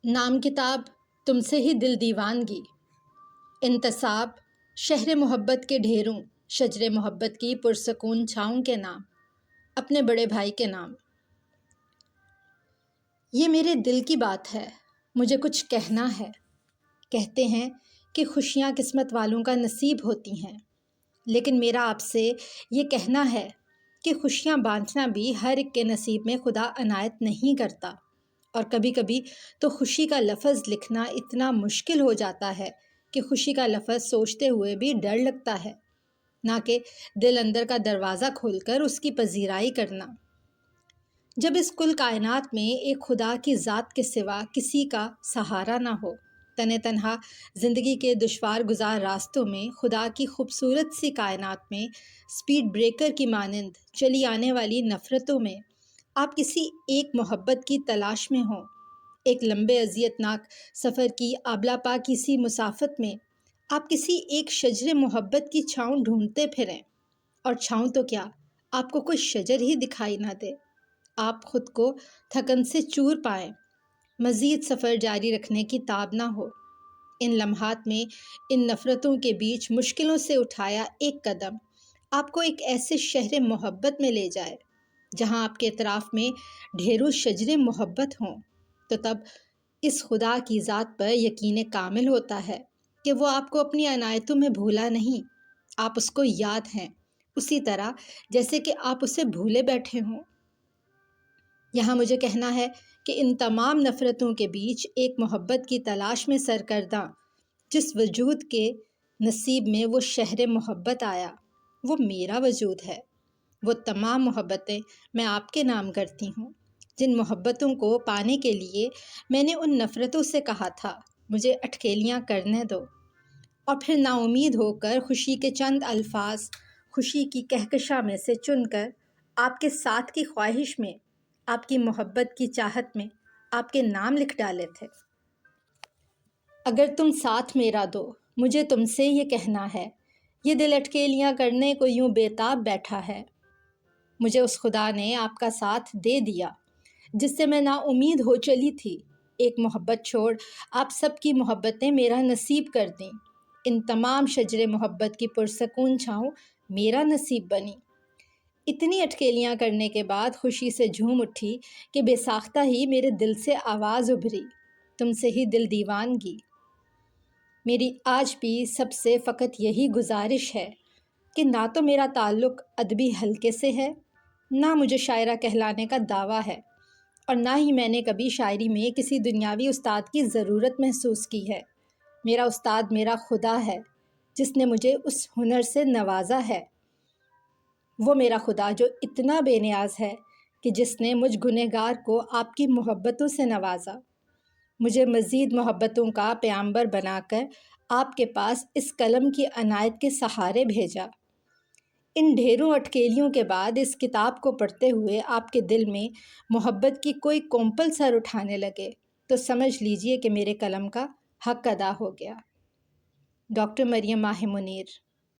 نام کتاب تم سے ہی دل دیوانگی، انتساب شہر محبت کے ڈھیروں، شجر محبت کی پرسکون چھاؤں کے نام، اپنے بڑے بھائی کے نام۔ یہ میرے دل کی بات ہے، مجھے کچھ کہنا ہے۔ کہتے ہیں کہ خوشیاں قسمت والوں کا نصیب ہوتی ہیں، لیکن میرا آپ سے یہ کہنا ہے کہ خوشیاں بانٹنا بھی ہر ایک کے نصیب میں خدا عنایت نہیں کرتا، اور کبھی کبھی تو خوشی کا لفظ لکھنا اتنا مشکل ہو جاتا ہے کہ خوشی کا لفظ سوچتے ہوئے بھی ڈر لگتا ہے، نہ کہ دل اندر کا دروازہ کھول کر اس کی پذیرائی کرنا۔ جب اس کل کائنات میں ایک خدا کی ذات کے سوا کسی کا سہارا نہ ہو، تنِ تنہا زندگی کے دشوار گزار راستوں میں خدا کی خوبصورت سی کائنات میں سپیڈ بریکر کی مانند چلی آنے والی نفرتوں میں آپ کسی ایک محبت کی تلاش میں ہوں، ایک لمبے اذیت ناک سفر کی آبلا پا کسی مسافت میں آپ کسی ایک شجر محبت کی چھاؤں ڈھونڈتے پھریں، اور چھاؤں تو کیا، آپ کو کوئی شجر ہی دکھائی نہ دے، آپ خود کو تھکن سے چور پائیں، مزید سفر جاری رکھنے کی تاب نہ ہو۔ ان لمحات میں ان نفرتوں کے بیچ مشکلوں سے اٹھایا ایک قدم آپ کو ایک ایسے شہر محبت میں لے جائے جہاں آپ کے اطراف میں ڈھیروں شجر محبت ہوں، تو تب اس خدا کی ذات پر یقین کامل ہوتا ہے کہ وہ آپ کو اپنی عنایتوں میں بھولا نہیں، آپ اس کو یاد ہیں، اسی طرح جیسے کہ آپ اسے بھولے بیٹھے ہوں۔ یہاں مجھے کہنا ہے کہ ان تمام نفرتوں کے بیچ ایک محبت کی تلاش میں سرگرداں جس وجود کے نصیب میں وہ شہر محبت آیا، وہ میرا وجود ہے۔ وہ تمام محبتیں میں آپ کے نام کرتی ہوں، جن محبتوں کو پانے کے لیے میں نے ان نفرتوں سے کہا تھا مجھے اٹکیلیاں کرنے دو، اور پھر نا امید ہو کر خوشی کے چند الفاظ خوشی کی کہکشاں میں سے چن کر آپ کے ساتھ کی خواہش میں، آپ کی محبت کی چاہت میں آپ کے نام لکھ ڈالے تھے۔ اگر تم ساتھ میرا دو، مجھے تم سے یہ کہنا ہے، یہ دل اٹکیلیاں کرنے کو یوں بے تاب بیٹھا ہے۔ مجھے اس خدا نے آپ کا ساتھ دے دیا جس سے میں نا امید ہو چلی تھی، ایک محبت چھوڑ آپ سب کی محبتیں میرا نصیب کر دیں، ان تمام شجر محبت کی پرسکون چھاؤں میرا نصیب بنی۔ اتنی اٹکیلیاں کرنے کے بعد خوشی سے جھوم اٹھی کہ بے ساختہ ہی میرے دل سے آواز ابھری، تم سے ہی دل دیوانگی۔ میری آج بھی سب سے فقط یہی گزارش ہے کہ نہ تو میرا تعلق ادبی حلقے سے ہے، نہ مجھے شاعرہ کہلانے کا دعویٰ ہے، اور نہ ہی میں نے کبھی شاعری میں کسی دنیاوی استاد کی ضرورت محسوس کی ہے۔ میرا استاد میرا خدا ہے جس نے مجھے اس ہنر سے نوازا ہے، وہ میرا خدا جو اتنا بے نیاز ہے کہ جس نے مجھ گنہگار کو آپ کی محبتوں سے نوازا، مجھے مزید محبتوں کا پیامبر بنا کر آپ کے پاس اس قلم کی عنایت کے سہارے بھیجا۔ ان ڈھیروں اٹکیلیوں کے بعد اس کتاب کو پڑھتے ہوئے آپ کے دل میں محبت کی کوئی کونپل سر اٹھانے لگے تو سمجھ لیجئے کہ میرے قلم کا حق ادا ہو گیا۔ ڈاکٹر مریم ماہ منیر۔